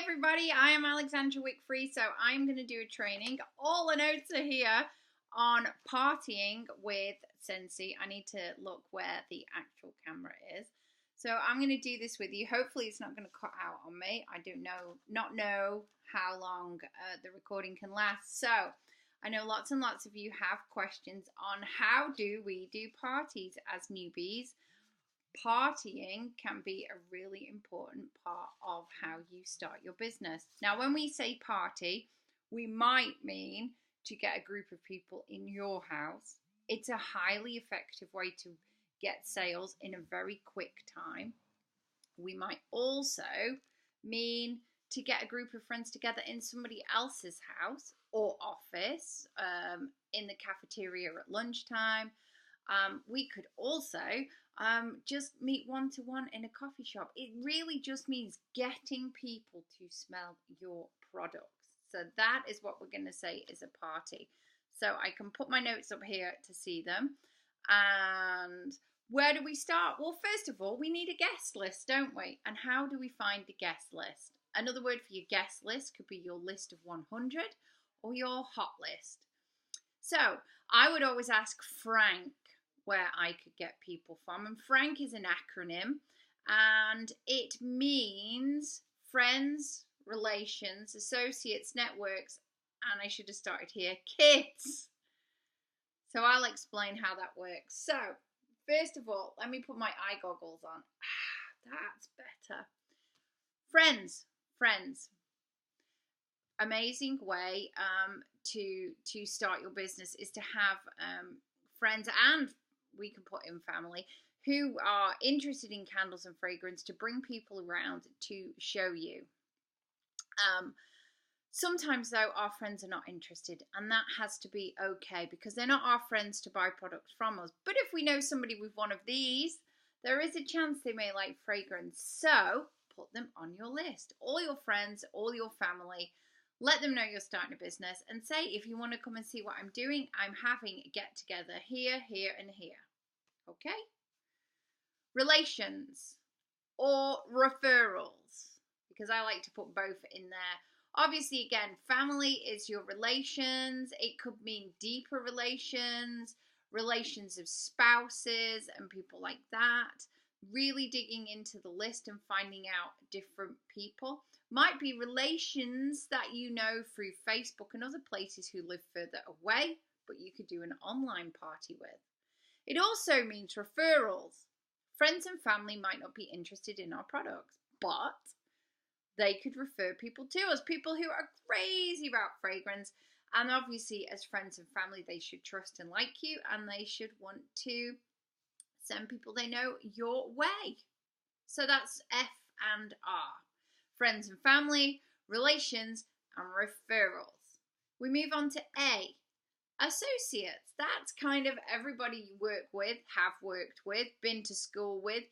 everybody, I am Alexandra Wickfree, so I'm going to do a training. All the notes are here on partying with Scentsy. I need to look where the actual camera is. So I'm going to do this with you. Hopefully it's not going to cut out on me. I do not know how long the recording can last. So I know lots and lots of you have questions on how do we do parties as newbies. Partying can be a really important part of how you start your business. Now, when we say party, we might mean to get a group of people in your house. It's a highly effective way to get sales in a very quick time. We might also mean to get a group of friends together in somebody else's house or office, in the cafeteria at lunchtime. We could also just meet one-to-one in a coffee shop. It really just means getting people to smell your products. So that is what we're going to say is a party. So I can put my notes up here to see them. And where do we start? Well, first of all, we need a guest list, don't we? And how do we find the guest list? Another word for your guest list could be your list of 100 or your hot list. So I would always ask Frank where I could get people from. And Frank is an acronym, and it means friends, relations, associates, networks, and I should have started here, kids. So I'll explain how that works. So first of all, let me put my eye goggles on. That's better. Friends. Amazing way to start your business is to have friends, and we can put in family, who are interested in candles and fragrance, to bring people around to show you. Sometimes though our friends are not interested, and that has to be okay because they're not our friends to buy products from us. But if we know somebody with one of these, there is a chance they may like fragrance. So put them on your list. All your friends, all your family. Let them know you're starting a business and say, if you want to come and see what I'm doing, I'm having a get together here, here, and here. Okay? Relations or referrals, because I like to put both in there. Obviously, again, family is your relations. It could mean deeper relations, relations of spouses and people like that. Really digging into the list and finding out different people. Might be relations that you know through Facebook and other places who live further away, but you could do an online party with. It also means referrals. Friends and family might not be interested in our products, but they could refer people to us, people who are crazy about fragrance. And obviously, as friends and family, they should trust and like you, and they should want to send people they know your way. So that's F and R. Friends and family, relations, and referrals. We move on to A. Associates. That's kind of everybody you work with, have worked with, been to school with,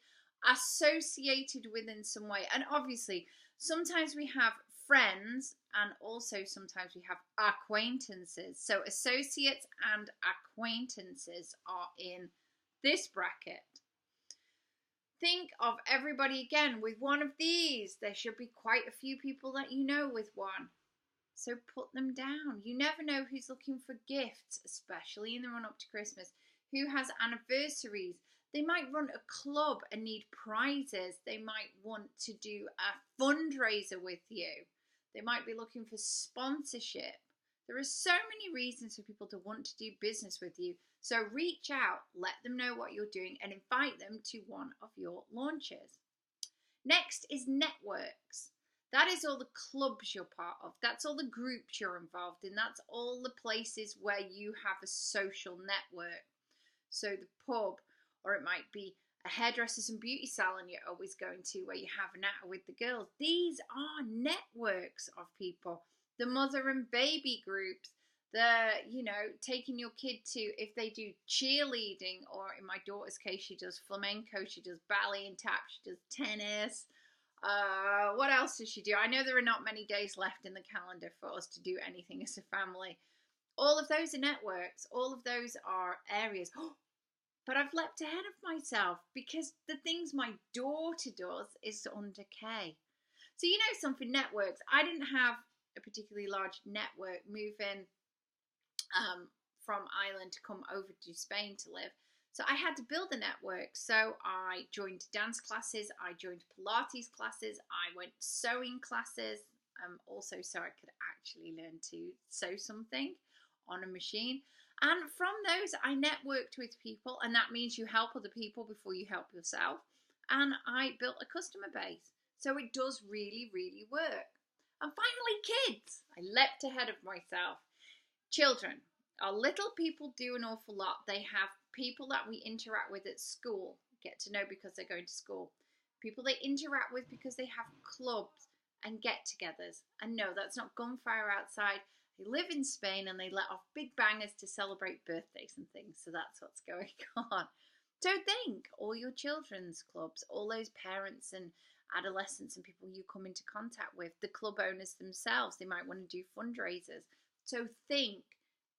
associated with in some way. And obviously, sometimes we have friends and also sometimes we have acquaintances. So associates and acquaintances are in this bracket. Think of everybody again with one of these. There should be quite a few people that you know with one. So put them down. You never know who's looking for gifts, especially in the run up to Christmas. Who has anniversaries? They might run a club and need prizes. They might want to do a fundraiser with you. They might be looking for sponsorship. There are so many reasons for people to want to do business with you. So reach out, let them know what you're doing, and invite them to one of your launches. Next is networks. That is all the clubs you're part of. That's all the groups you're involved in. That's all the places where you have a social network. So the pub, or it might be a hairdressers and beauty salon you're always going to where you have an hour with the girls. These are networks of people. The mother and baby groups, taking your kid to, if they do cheerleading, or in my daughter's case, she does flamenco, she does ballet and tap, she does tennis. What else does she do? I know there are not many days left in the calendar for us to do anything as a family. All of those are networks. All of those are areas. But I've leapt ahead of myself because the things my daughter does is under K. So you know something, networks. I didn't have a particularly large network moving from Ireland to come over to Spain to live. So I had to build a network. So I joined dance classes, I joined Pilates classes, I went sewing classes, also so I could actually learn to sew something on a machine. And from those, I networked with people, and that means you help other people before you help yourself. And I built a customer base. So it does really, really work. And finally, kids. I leapt ahead of myself. Children. Our little people do an awful lot. They have people that we interact with at school, get to know because they're going to school. People they interact with because they have clubs and get-togethers. And no, that's not gunfire outside. They live in Spain and they let off big bangers to celebrate birthdays and things. So that's what's going on. So think, all your children's clubs, all those parents and adolescents and people you come into contact with, the club owners themselves, they might want to do fundraisers. So think,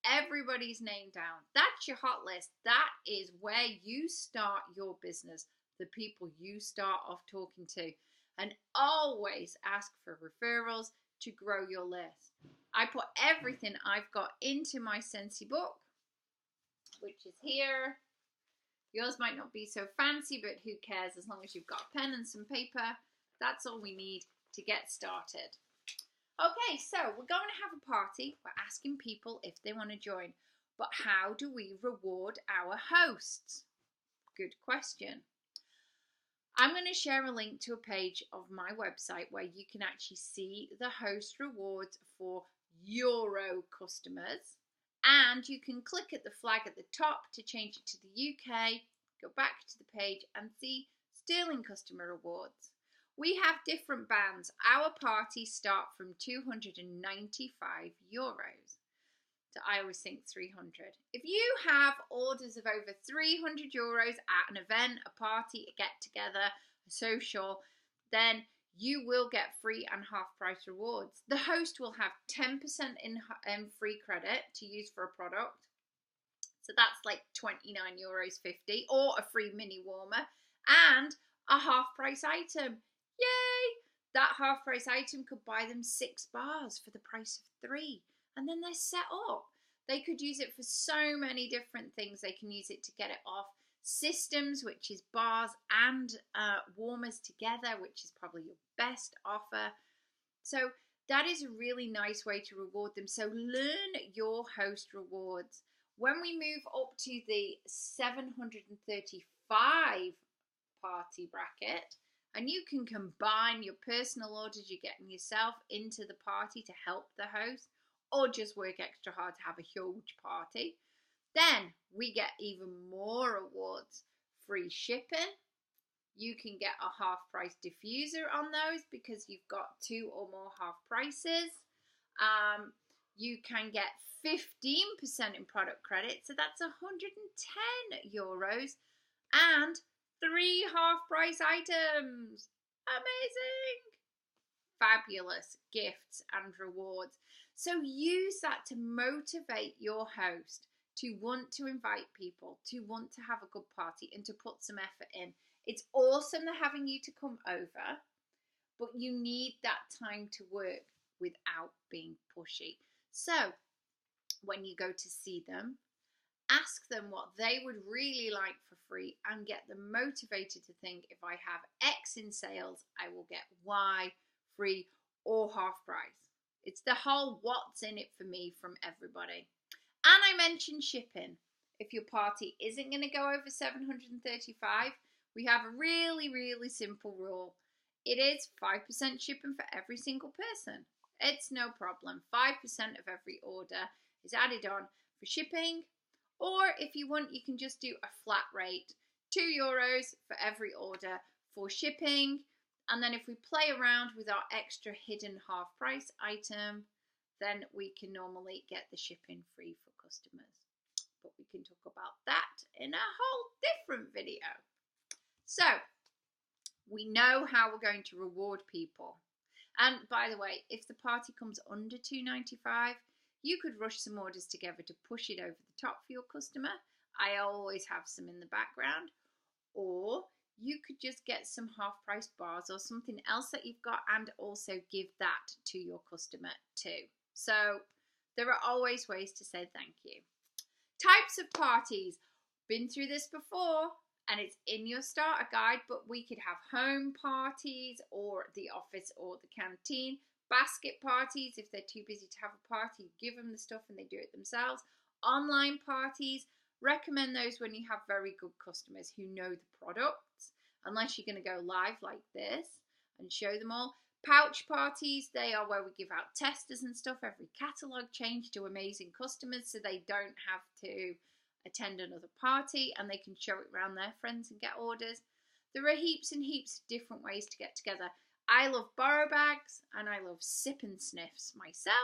everybody's name down. That's your hot list. That is where you start your business, the people you start off talking to. And always ask for referrals to grow your list. I put everything I've got into my Scentsy book, which is here. Yours might not be so fancy, but who cares? As long as you've got a pen and some paper, that's all we need to get started. Okay, so we're going to have a party. We're asking people if they want to join. But how do we reward our hosts? Good question. I'm going to share a link to a page of my website where you can actually see the host rewards for Euro customers. And you can click at the flag at the top to change it to the UK, go back to the page and see Sterling customer rewards. We have different bands. Our parties start from €295. So I always think 300. If you have orders of over €300 at an event, a party, a get-together, a social, then you will get free and half-price rewards. The host will have 10% in free credit to use for a product. So that's like €29.50, or a free mini warmer and a half-price item. Yay! That half-price item could buy them 6 bars for the price of 3. And then they're set up. They could use it for so many different things. They can use it to get it off systems, which is bars and warmers together, which is probably your best offer. So that is a really nice way to reward them. So learn your host rewards. When we move up to the 735 party bracket, and you can combine your personal orders you're getting yourself into the party to help the host, or just work extra hard to have a huge party, then we get even more rewards. Free shipping. You can get a half-price diffuser on those because you've got 2 or more half prices. You can get 15% in product credit, so that's €110, and 3 half-price items. Amazing! Fabulous gifts and rewards. So use that to motivate your host to want to invite people, to want to have a good party and to put some effort in. It's awesome they're having you to come over, but you need that time to work without being pushy. So when you go to see them, ask them what they would really like for free and get them motivated to think, if I have X in sales, I will get Y free or half price. It's the whole what's in it for me from everybody. And I mentioned shipping. If your party isn't going to go over 735, we have a really, really simple rule. It is 5% shipping for every single person. It's no problem. 5% of every order is added on for shipping. Or if you want, you can just do a flat rate, €2 for every order for shipping. And then if we play around with our extra hidden half price item, then we can normally get the shipping free for customers. But we can talk about that in a whole different video. So we know how we're going to reward people. And by the way, if the party comes under $295, you could rush some orders together to push it over the top for your customer. I always have some in the background. Or you could just get some half-price bars or something else that you've got and also give that to your customer too. So there are always ways to say thank you. Types of parties. Been through this before and it's in your starter guide, but we could have home parties or the office or the canteen. Basket parties, if they're too busy to have a party, give them the stuff and they do it themselves. Online parties, recommend those when you have very good customers who know the products, unless you're going to go live like this and show them all. Pouch parties, they are where we give out testers and stuff, every catalogue change to amazing customers so they don't have to attend another party and they can show it around their friends and get orders. There are heaps and heaps of different ways to get together. I love borrow bags and I love sip and sniffs myself.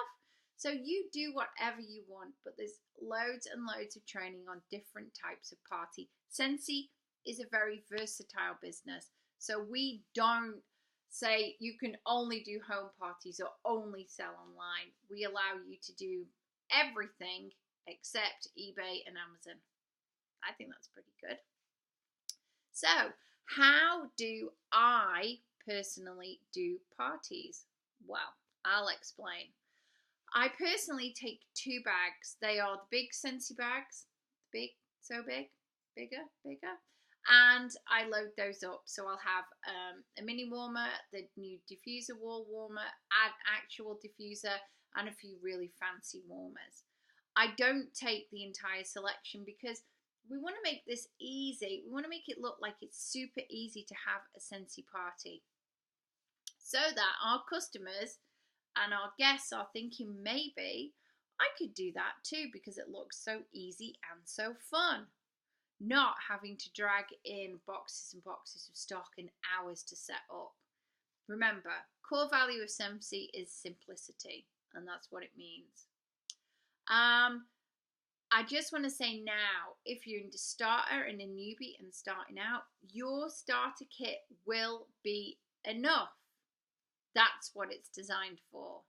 So you do whatever you want, but there's loads and loads of training on different types of party. Scentsy is a very versatile business. So we don't say you can only do home parties or only sell online. We allow you to do everything except eBay and Amazon. I think that's pretty good. So how do I personally do parties? Well, I'll explain. I personally take 2 bags. They are the big Scentsy bags, big, so big, bigger, and I load those up. So I'll have a mini warmer, the new diffuser wall warmer, an actual diffuser, and a few really fancy warmers. I don't take the entire selection because we want to make this easy. We want to make it look like it's super easy to have a Scentsy party, so that our customers and our guests are thinking, maybe I could do that too because it looks so easy and so fun. Not having to drag in boxes and boxes of stock and hours to set up. Remember, core value of Scentsy is simplicity, and that's what it means. I just want to say now, if you're into starter and a newbie and starting out, your starter kit will be enough. That's what it's designed for.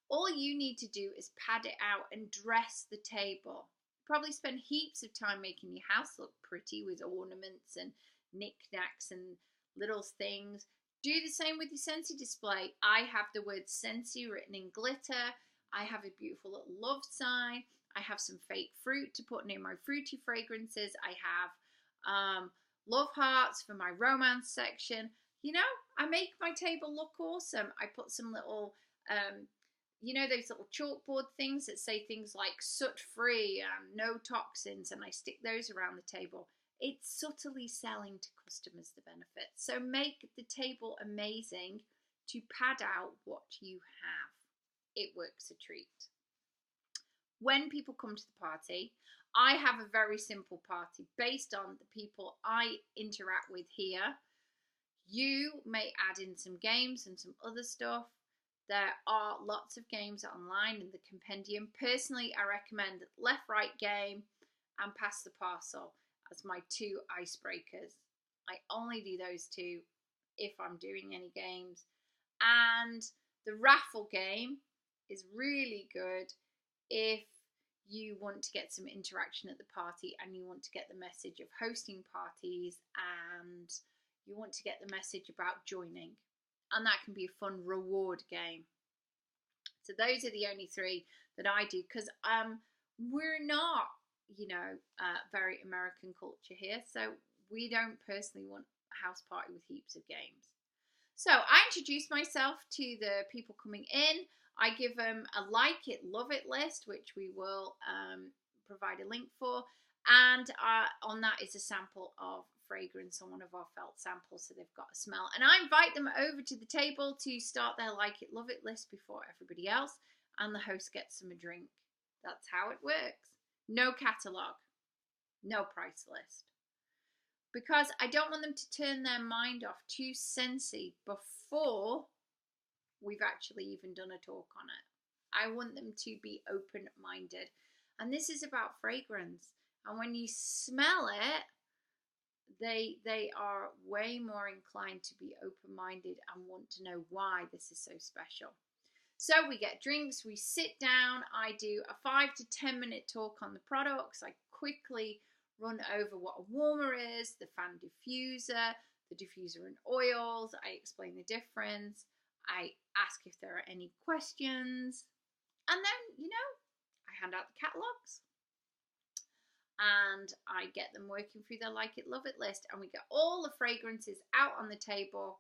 All you need to do is pad it out and dress the table. Probably spend heaps of time making your house look pretty with ornaments and knickknacks and little things. Do the same with your Scentsy display. I have the word Scentsy written in glitter. I have a beautiful little love sign. I have some fake fruit to put near my fruity fragrances. I have love hearts for my romance section. You know, I make my table look awesome. I put some little, you know, those little chalkboard things that say things like soot free and no toxins, and I stick those around the table. It's subtly selling to customers the benefits. So make the table amazing to pad out what you have. It works a treat. When people come to the party, I have a very simple party based on the people I interact with here. You may add in some games and some other stuff. There are lots of games online in the compendium. Personally, I recommend left, right game and pass the parcel as my 2 icebreakers. I only do those 2 if I'm doing any games. And the raffle game is really good if you want to get some interaction at the party and you want to get the message of hosting parties and you want to get the message about joining. And that can be a fun reward game. So those are the only 3 that I do because we're not, you know, very American culture here. So we don't personally want a house party with heaps of games. So I introduce myself to the people coming in. I give them a like it, love it list, which we will provide a link for. And on that is a sample of fragrance on one of our felt samples, so they've got a smell. And I invite them over to the table to start their like it, love it list before everybody else. And the host gets them a drink. That's how it works. No catalogue, no price list. Because I don't want them to turn their mind off to Scentsy before we've actually even done a talk on it. I want them to be open-minded. And this is about fragrance. And when you smell it, they are way more inclined to be open-minded and want to know why this is so special. So we get drinks, we sit down, I do a 5 to 10 minute talk on the products. I quickly run over what a warmer is, the fan diffuser, the diffuser and oils. I explain the difference. I ask if there are any questions. And then, I hand out the catalogs. And I get them working through their Like It, Love It list. And we get all the fragrances out on the table.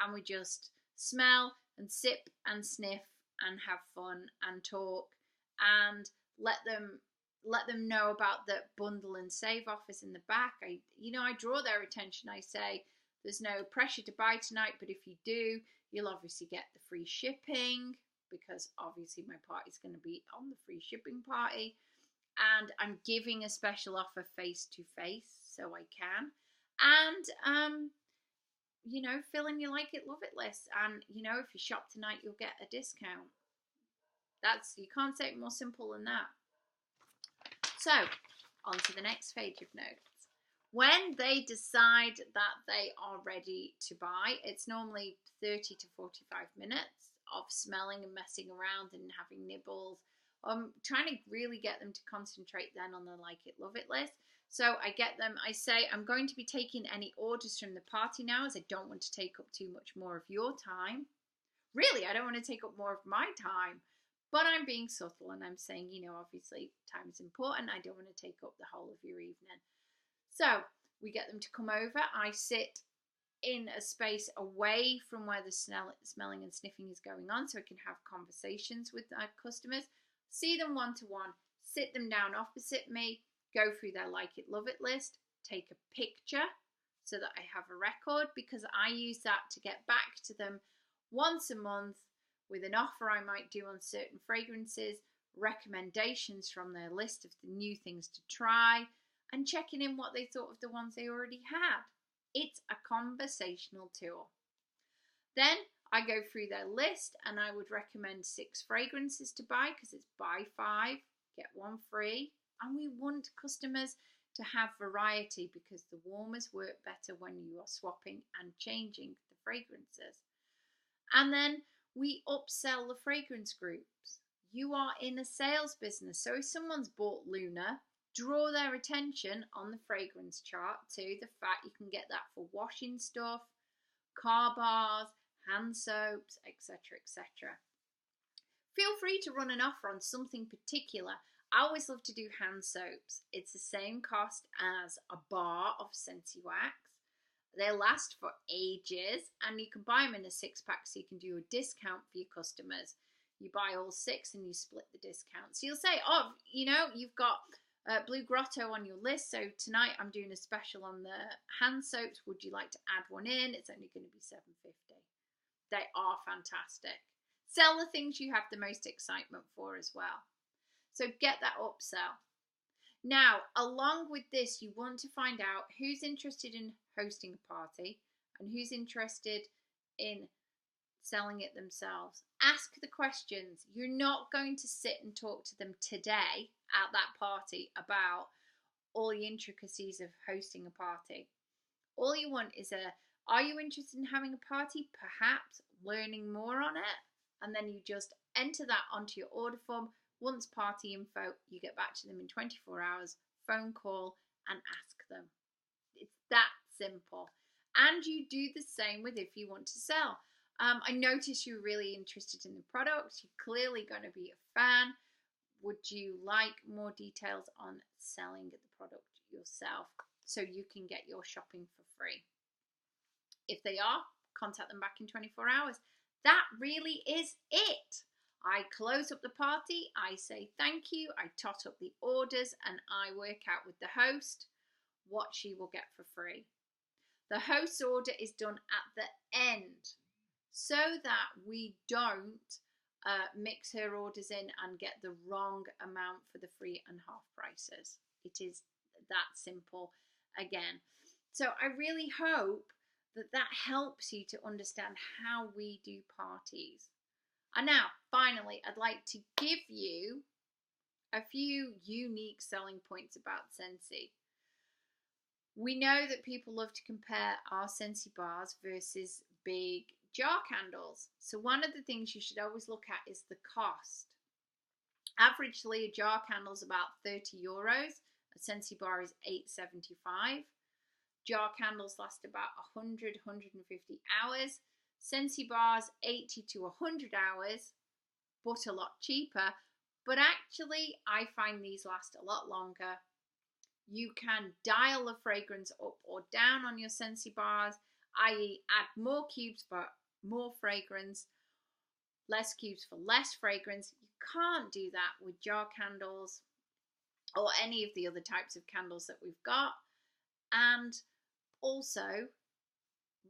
And we just smell and sip and sniff and have fun and talk and let them know about the bundle and save offers in the back. I draw their attention. I say there's no pressure to buy tonight, but if you do, you'll obviously get the free shipping, because obviously my party's going to be on the free shipping party, and I'm giving a special offer face to face, so I can. And fill in your Like It, Love It list. And if you shop tonight, you'll get a discount. You can't say it more simple than that. So, on to the next page of notes. When they decide that they are ready to buy, it's normally 30 to 45 minutes of smelling and messing around and having nibbles. I'm trying to really get them to concentrate then on the Like It, Love It list. So I say, I'm going to be taking any orders from the party now, as I don't want to take up too much more of your time. Really, I don't want to take up more of my time. But I'm being subtle and I'm saying, obviously time is important. I don't want to take up the whole of your evening. So we get them to come over. I sit in a space away from where the smelling and sniffing is going on, so I can have conversations with our customers, see them one-to-one, sit them down opposite me, go through their Like It, Love It list, take a picture so that I have a record, because I use that to get back to them once a month with an offer I might do on certain fragrances, recommendations from their list of the new things to try, and checking in what they thought of the ones they already had. It's a conversational tool. Then I go through their list and I would recommend 6 fragrances to buy, because it's buy 5, get 1 free. And we want customers to have variety, because the warmers work better when you are swapping and changing the fragrances. And then we upsell the fragrance groups. You are in a sales business, so if someone's bought Luna, draw their attention on the fragrance chart to the fact you can get that for washing stuff, car bars, hand soaps, etc., etc. Feel free to run an offer on something particular. I always love to do hand soaps. It's the same cost as a bar of Scentsy wax. They last for ages, and you can buy them in a 6-pack, so you can do a discount for your customers. You buy all 6 and you split the discount. So you'll say, you've got Blue Grotto on your list, so tonight I'm doing a special on the hand soaps. Would you like to add one in? It's only going to be $7.50. They are fantastic. Sell the things you have the most excitement for as well. So get that upsell. Now, along with this, you want to find out who's interested in hosting a party and who's interested in selling it themselves. Ask the questions. You're not going to sit and talk to them today at that party about all the intricacies of hosting a party. All you want is are you interested in having a party? Perhaps learning more on it. And then you just enter that onto your order form. Once party info, you get back to them in 24 hours, phone call, and ask them. It's that simple. And you do the same with if you want to sell. I notice you're really interested in the products. You're clearly going to be a fan. Would you like more details on selling the product yourself so you can get your shopping for free? If they are, contact them back in 24 hours. That really is it. I close up the party, I say thank you, I tot up the orders, and I work out with the host what she will get for free. The host's order is done at the end so that we don't mix her orders in and get the wrong amount for the free and half prices. It is that simple again. So I really hope that helps you to understand how we do parties. And now, finally, I'd like to give you a few unique selling points about Scentsy. We know that people love to compare our Scentsy bars versus big jar candles. So one of the things you should always look at is the cost. Averagely, a jar candle is about €30, A Scentsy bar is $8.75. Jar candles last about 150 hours. Scentsy bars 80 to 100 hours, but a lot cheaper. But actually, I find these last a lot longer. You can dial the fragrance up or down on your Scentsy bars, i.e. add more cubes for more fragrance, less cubes for less fragrance. You can't do that with jar candles or any of the other types of candles that we've got. And also,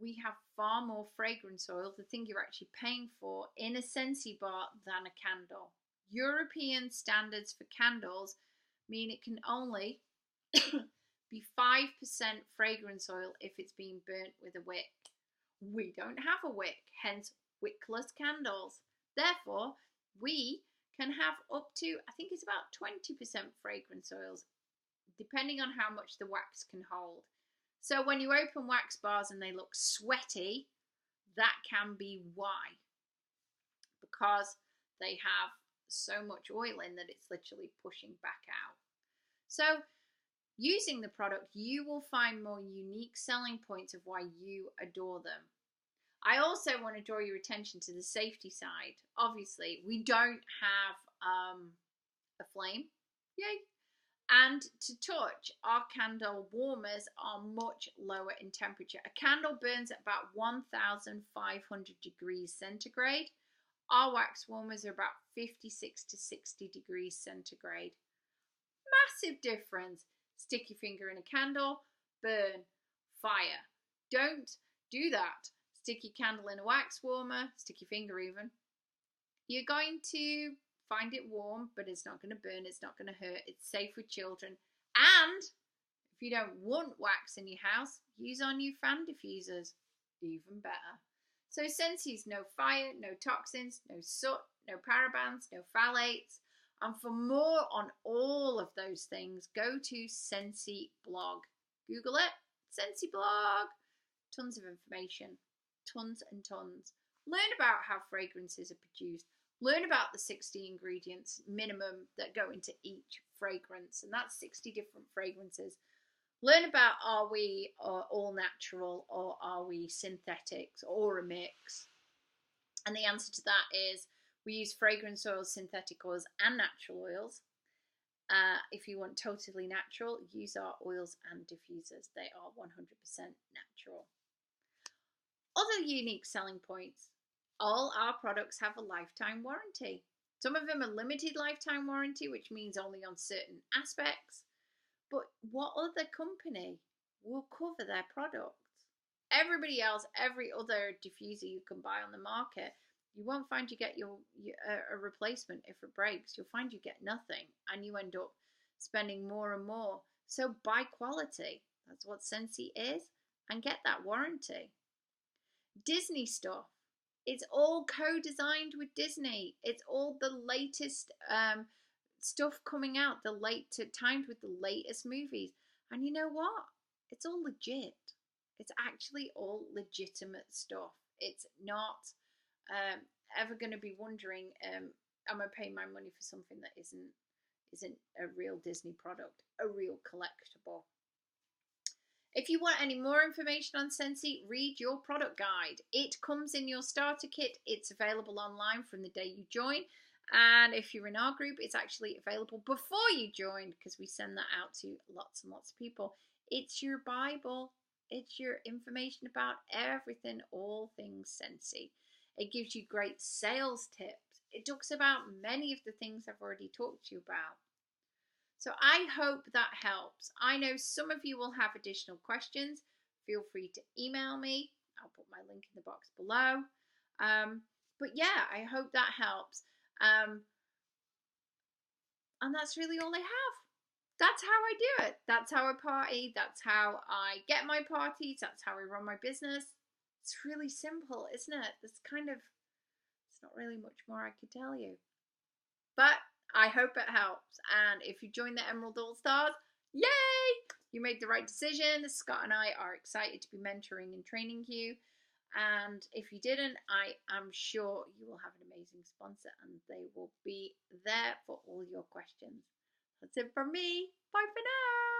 we have far more fragrance oil, the thing you're actually paying for, in a Scentsy bar than a candle. European standards for candles mean it can only be 5% fragrance oil if it's being burnt with a wick. We don't have a wick, hence wickless candles. Therefore, we can have up to, I think it's about 20% fragrance oils, depending on how much the wax can hold. So when you open wax bars and they look sweaty, that can be why. Because they have so much oil in that it's literally pushing back out. So using the product, you will find more unique selling points of why you adore them. I also want to draw your attention to the safety side. Obviously, we don't have a flame. Yay! And to touch, our candle warmers are much lower in temperature. A candle burns at about 1,500 degrees centigrade. Our wax warmers are about 56 to 60 degrees centigrade. Massive difference. Stick your finger in a candle, burn, fire. Don't do that. Stick your candle in a wax warmer, stick your finger even. You're going to find it warm, but it's not going to burn, it's not going to hurt, it's safe with children. And if you don't want wax in your house, use our new fan diffusers, even better. So Scentsy's no fire, no toxins, no soot, no parabens, no phthalates. And for more on all of those things, go to Scentsy blog. Google it, Scentsy blog. Tons of information, tons and tons. Learn about how fragrances are produced. Learn about the 60 ingredients minimum that go into each fragrance, and that's 60 different fragrances. Learn about, are we all natural or are we synthetics or a mix? And the answer to that is we use fragrance oils, synthetic oils and natural oils. If you want totally natural, use our oils and diffusers. They are 100% natural. Other unique selling points. All our products have a lifetime warranty. Some of them are limited lifetime warranty, which means only on certain aspects. But what other company will cover their products? Everybody else, every other diffuser you can buy on the market, you won't find you get a replacement if it breaks. You'll find you get nothing, and you end up spending more and more. So buy quality. That's what Scentsy is, and get that warranty. Disney stuff. It's all co-designed with Disney. It's all the latest stuff coming out, timed with the latest movies. And you know what? It's all legit. It's actually all legitimate stuff. It's not ever going to be wondering, am I paying my money for something that isn't a real Disney product, a real collectible? If you want any more information on Scentsy, read your product guide. It comes in your starter kit. It's available online from the day you join. And if you're in our group, it's actually available before you join, because we send that out to lots and lots of people. It's your Bible. It's your information about everything, all things Scentsy. It gives you great sales tips. It talks about many of the things I've already talked to you about. So I hope that helps. I know some of you will have additional questions. Feel free to email me. I'll put my link in the box below. But yeah, I hope that helps. And that's really all I have. That's how I do it. That's how I party. That's how I get my parties. That's how I run my business. It's really simple, isn't it? It's not really much more I could tell you. But I hope it helps. And if you join the Emerald All Stars, yay! You made the right decision. Scott and I are excited to be mentoring and training you. And if you didn't, I am sure you will have an amazing sponsor and they will be there for all your questions. That's it from me. Bye for now.